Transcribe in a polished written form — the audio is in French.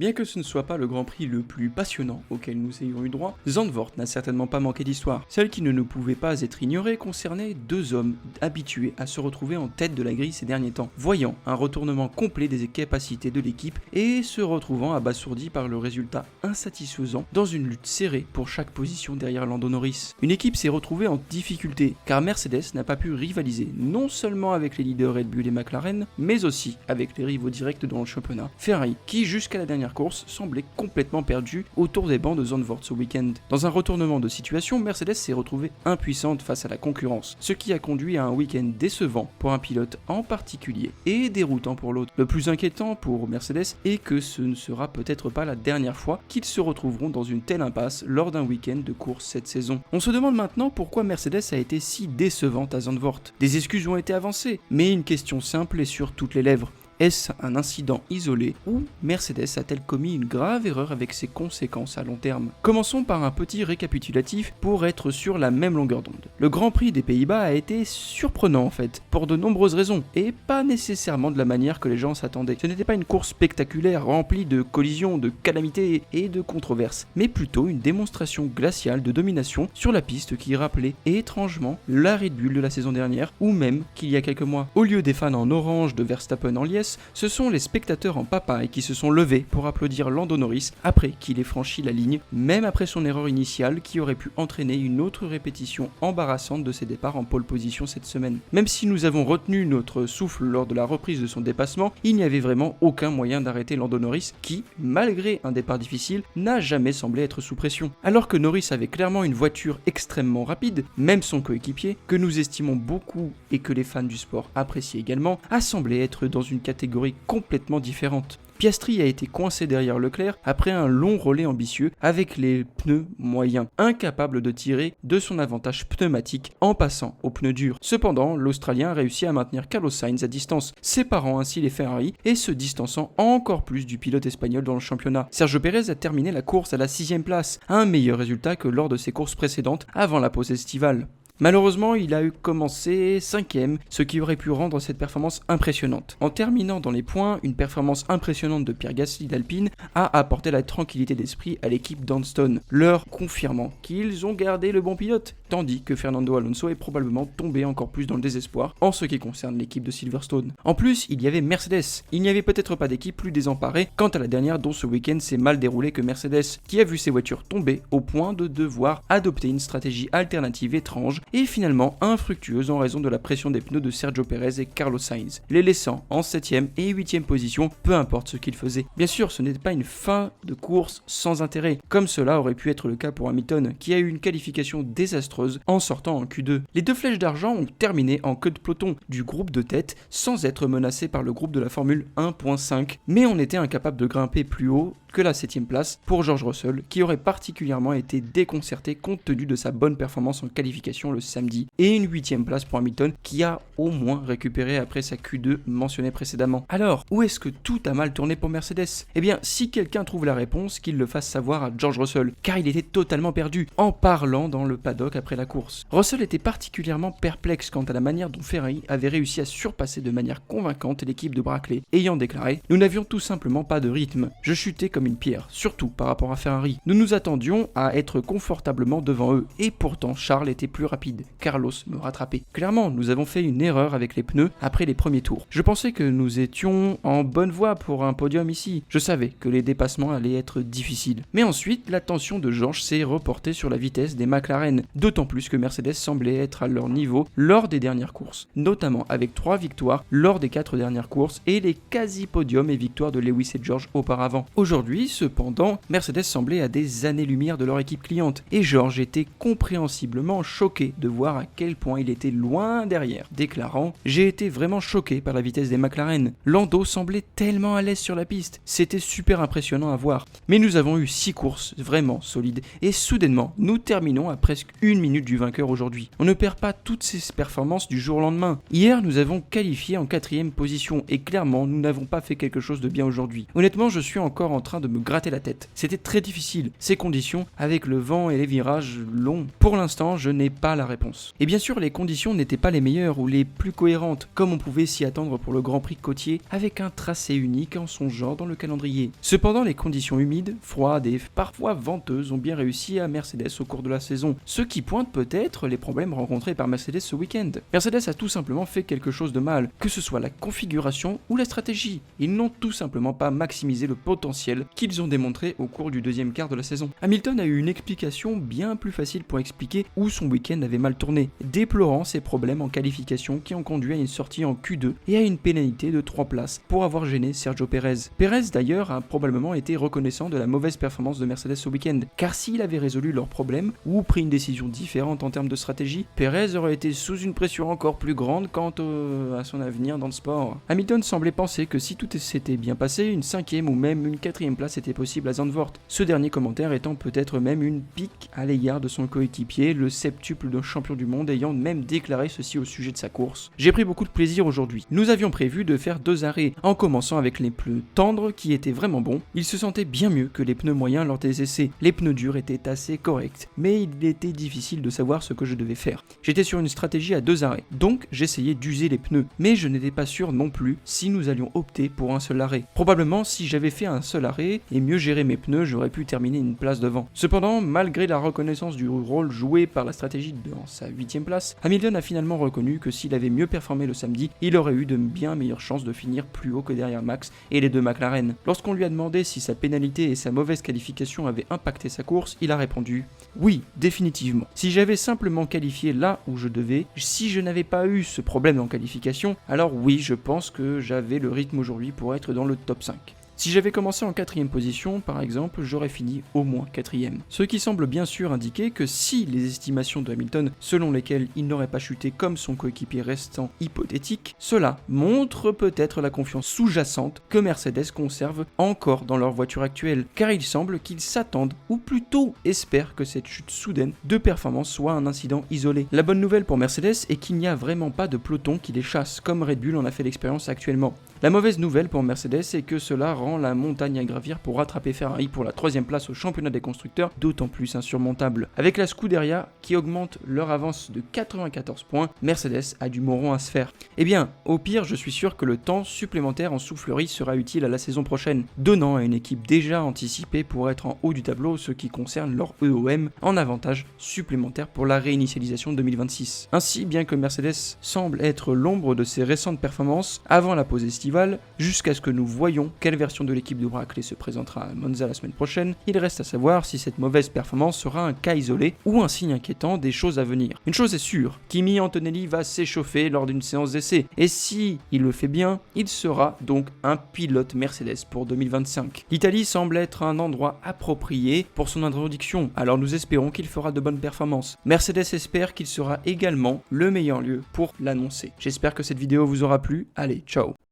Bien que ce ne soit pas le Grand Prix le plus passionnant auquel nous ayons eu droit, Zandvoort n'a certainement pas manqué d'histoire. Celle qui ne pouvait pas être ignorée concernait deux hommes habitués à se retrouver en tête de la grille ces derniers temps, voyant un retournement complet des capacités de l'équipe et se retrouvant abasourdis par le résultat insatisfaisant dans une lutte serrée pour chaque position derrière Lando Norris. Une équipe s'est retrouvée en difficulté car Mercedes n'a pas pu rivaliser non seulement avec les leaders Red Bull et McLaren, mais aussi avec les rivaux directs dans le championnat, Ferrari, qui jusqu'à la dernière course semblait complètement perdu autour des bancs de Zandvoort ce week-end. Dans un retournement de situation, Mercedes s'est retrouvée impuissante face à la concurrence, ce qui a conduit à un week-end décevant pour un pilote en particulier et déroutant pour l'autre. Le plus inquiétant pour Mercedes est que ce ne sera peut-être pas la dernière fois qu'ils se retrouveront dans une telle impasse lors d'un week-end de course cette saison. On se demande maintenant pourquoi Mercedes a été si décevante à Zandvoort. Des excuses ont été avancées, mais une question simple est sur toutes les lèvres. Est-ce un incident isolé ou Mercedes a-t-elle commis une grave erreur avec ses conséquences à long terme? Commençons par un petit récapitulatif pour être sur la même longueur d'onde. Le Grand Prix des Pays-Bas a été surprenant en fait, pour de nombreuses raisons, et pas nécessairement de la manière que les gens s'attendaient. Ce n'était pas une course spectaculaire remplie de collisions, de calamités et de controverses, mais plutôt une démonstration glaciale de domination sur la piste qui rappelait étrangement la Red Bull de la saison dernière, ou même qu'il y a quelques mois. Au lieu des fans en orange de Verstappen en liesse, ce sont les spectateurs en papaye qui se sont levés pour applaudir Lando Norris après qu'il ait franchi la ligne, même après son erreur initiale qui aurait pu entraîner une autre répétition embarrassante de ses départs en pole position cette semaine. Même si nous avons retenu notre souffle lors de la reprise de son dépassement, il n'y avait vraiment aucun moyen d'arrêter Lando Norris qui, malgré un départ difficile, n'a jamais semblé être sous pression. Alors que Norris avait clairement une voiture extrêmement rapide, même son coéquipier, que nous estimons beaucoup et que les fans du sport apprécient également, a semblé être dans une catégorie complètement différente. Piastri a été coincé derrière Leclerc après un long relais ambitieux avec les pneus moyens, incapable de tirer de son avantage pneumatique en passant aux pneus durs. Cependant, l'Australien a réussi à maintenir Carlos Sainz à distance, séparant ainsi les Ferrari et se distançant encore plus du pilote espagnol dans le championnat. Sergio Pérez a terminé la course à la 6ème place, un meilleur résultat que lors de ses courses précédentes avant la pause estivale. Malheureusement, il a commencé 5ème, ce qui aurait pu rendre cette performance impressionnante. En terminant dans les points, une performance impressionnante de Pierre Gasly d'Alpine a apporté la tranquillité d'esprit à l'équipe d'Anston, leur confirmant qu'ils ont gardé le bon pilote, tandis que Fernando Alonso est probablement tombé encore plus dans le désespoir en ce qui concerne l'équipe de Silverstone. En plus, il y avait Mercedes. Il n'y avait peut-être pas d'équipe plus désemparée quant à la dernière dont ce week-end s'est mal déroulé que Mercedes, qui a vu ses voitures tomber au point de devoir adopter une stratégie alternative étrange et finalement infructueuse en raison de la pression des pneus de Sergio Pérez et Carlos Sainz, les laissant en 7ème et 8ème position, peu importe ce qu'ils faisaient. Bien sûr, ce n'était pas une fin de course sans intérêt, comme cela aurait pu être le cas pour Hamilton, qui a eu une qualification désastreuse en sortant en Q2. Les deux flèches d'argent ont terminé en queue de peloton du groupe de tête sans être menacés par le groupe de la Formule 1.5, mais on était incapable de grimper plus haut que la 7ème place pour George Russell, qui aurait particulièrement été déconcerté compte tenu de sa bonne performance en qualification le samedi, et une 8ème place pour Hamilton, qui a au moins récupéré après sa Q2 mentionnée précédemment. Alors, où est-ce que tout a mal tourné pour Mercedes? Eh bien, si quelqu'un trouve la réponse, qu'il le fasse savoir à George Russell, car il était totalement perdu en parlant dans le paddock après la course. Russell était particulièrement perplexe quant à la manière dont Ferrari avait réussi à surpasser de manière convaincante l'équipe de Brackley, ayant déclaré « Nous n'avions tout simplement pas de rythme. Je chutais comme une pierre, surtout par rapport à Ferrari. Nous nous attendions à être confortablement devant eux, et pourtant Charles était plus rapide. Carlos me rattrapait. Clairement, nous avons fait une erreur avec les pneus après les premiers tours. Je pensais que nous étions en bonne voie pour un podium ici. Je savais que les dépassements allaient être difficiles. Mais ensuite, l'attention de George s'est reportée sur la vitesse des McLaren, d'autant plus que Mercedes semblait être à leur niveau lors des dernières courses, notamment avec 3 victoires lors des 4 dernières courses et les quasi-podiums et victoires de Lewis et George auparavant. Aujourd'hui, cependant, Mercedes semblait à des années-lumière de leur équipe cliente, et George était compréhensiblement choqué de voir à quel point il était loin derrière, déclarant « J'ai été vraiment choqué par la vitesse des McLaren. Lando semblait tellement à l'aise sur la piste, c'était super impressionnant à voir. Mais nous avons eu 6 courses vraiment solides, et soudainement, nous terminons à presque 1 minute du vainqueur aujourd'hui. On ne perd pas toutes ces performances du jour au lendemain. Hier, nous avons qualifié en 4ème position, et clairement, nous n'avons pas fait quelque chose de bien aujourd'hui. Honnêtement, je suis encore en train train de me gratter la tête. C'était très difficile, ces conditions, avec le vent et les virages longs. Pour l'instant, je n'ai pas la réponse. Et bien sûr, les conditions n'étaient pas les meilleures ou les plus cohérentes, comme on pouvait s'y attendre pour le Grand Prix côtier, avec un tracé unique en son genre dans le calendrier. Cependant, les conditions humides, froides et parfois venteuses ont bien réussi à Mercedes au cours de la saison, ce qui pointe peut-être les problèmes rencontrés par Mercedes ce week-end. Mercedes a tout simplement fait quelque chose de mal, que ce soit la configuration ou la stratégie. Ils n'ont tout simplement pas maximisé le potentiel qu'ils ont démontré au cours du deuxième quart de la saison. Hamilton a eu une explication bien plus facile pour expliquer où son week-end avait mal tourné, déplorant ses problèmes en qualification qui ont conduit à une sortie en Q2 et à une pénalité de 3 places pour avoir gêné Sergio Pérez. Pérez d'ailleurs a probablement été reconnaissant de la mauvaise performance de Mercedes ce week-end, car s'il avait résolu leurs problèmes ou pris une décision différente en termes de stratégie, Pérez aurait été sous une pression encore plus grande quant à son avenir dans le sport. Hamilton semblait penser que si tout s'était bien passé, une 5e ou même une 4e place était possible à Zandvoort. Ce dernier commentaire étant peut-être même une pique à l'égard de son coéquipier, le septuple de champion du monde ayant même déclaré ceci au sujet de sa course. J'ai pris beaucoup de plaisir aujourd'hui. Nous avions prévu de faire 2 arrêts, en commençant avec les pneus tendres qui étaient vraiment bons. Ils se sentaient bien mieux que les pneus moyens lors des essais. Les pneus durs étaient assez corrects, mais il était difficile de savoir ce que je devais faire. J'étais sur une stratégie à 2 arrêts, donc j'essayais d'user les pneus, mais je n'étais pas sûr non plus si nous allions opter pour un seul arrêt. Probablement si j'avais fait un seul arrêt et mieux géré mes pneus, j'aurais pu terminer une place devant. Cependant, malgré la reconnaissance du rôle joué par la stratégie dans sa 8e place, Hamilton a finalement reconnu que s'il avait mieux performé le samedi, il aurait eu de bien meilleures chances de finir plus haut que derrière Max et les 2 McLaren. Lorsqu'on lui a demandé si sa pénalité et sa mauvaise qualification avaient impacté sa course, il a répondu « Oui, définitivement. Si j'avais simplement qualifié là où je devais, si je n'avais pas eu ce problème en qualification, alors oui, je pense que j'avais le rythme aujourd'hui pour être dans le top 5. » Si j'avais commencé en 4e position, par exemple, j'aurais fini au moins 4e. Ce qui semble bien sûr indiquer que si les estimations de Hamilton, selon lesquelles il n'aurait pas chuté comme son coéquipier restant hypothétiques, cela montre peut-être la confiance sous-jacente que Mercedes conserve encore dans leur voiture actuelle, car il semble qu'ils s'attendent, ou plutôt espèrent que cette chute soudaine de performance soit un incident isolé. La bonne nouvelle pour Mercedes est qu'il n'y a vraiment pas de peloton qui les chasse, comme Red Bull en a fait l'expérience actuellement. La mauvaise nouvelle pour Mercedes est que cela rend la montagne à gravir pour rattraper Ferrari pour la 3e place au championnat des constructeurs d'autant plus insurmontable. Avec la Scuderia qui augmente leur avance de 94 points, Mercedes a du moron à se faire. Eh bien, au pire, je suis sûr que le temps supplémentaire en soufflerie sera utile à la saison prochaine, donnant à une équipe déjà anticipée pour être en haut du tableau ce qui concerne leur EOM en avantage supplémentaire pour la réinitialisation 2026. Ainsi, bien que Mercedes semble être l'ombre de ses récentes performances avant la pause estivale, jusqu'à ce que nous voyions quelle version de l'équipe de Brackley se présentera à Monza la semaine prochaine, il reste à savoir si cette mauvaise performance sera un cas isolé ou un signe inquiétant des choses à venir. Une chose est sûre, Kimi Antonelli va s'échauffer lors d'une séance d'essai, et si il le fait bien, il sera donc un pilote Mercedes pour 2025. L'Italie semble être un endroit approprié pour son introduction, alors nous espérons qu'il fera de bonnes performances. Mercedes espère qu'il sera également le meilleur lieu pour l'annoncer. J'espère que cette vidéo vous aura plu, allez, ciao.